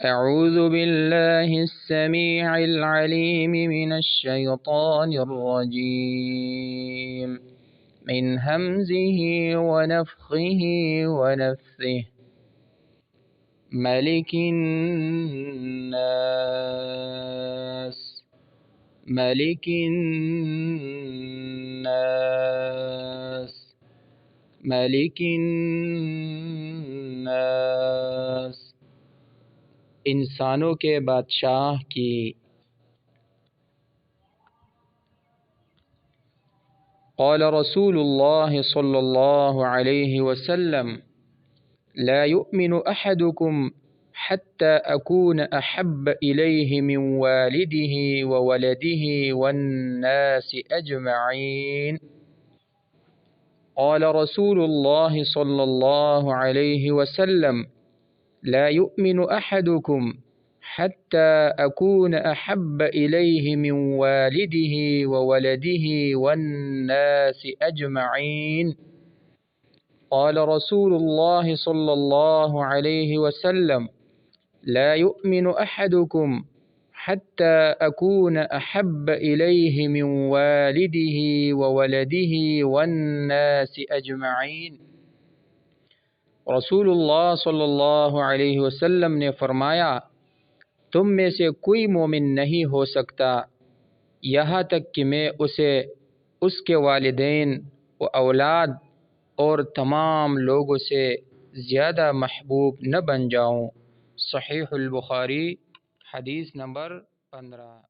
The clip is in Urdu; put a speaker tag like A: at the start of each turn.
A: أعوذ بالله السميع العليم من الشيطان الرجيم من همزه ونفخه ونفثه ملك الناس ملك الناس ملك الناس انسانوں کے بادشاہ کی۔ قال رسول الله صلى الله عليه وسلم لا يؤمن أحدكم حتى أكون أحب إليه من والده وولده والناس أجمعين. قال رسول الله صلى الله عليه وسلم لا يؤمن أحدكم حتى أكون أحب إليه من والده وولده والناس أجمعين. قال رسول الله صلى الله عليه وسلم لا يؤمن أحدكم حتى أكون أحب إليه من والده وولده والناس أجمعين. رسول اللہ صلی اللہ علیہ وسلم نے فرمایا، تم میں سے کوئی مومن نہیں ہو سکتا یہاں تک کہ میں اسے اس کے والدین و اولاد اور تمام لوگوں سے زیادہ محبوب نہ بن جاؤں۔ صحیح البخاری، حدیث نمبر 15۔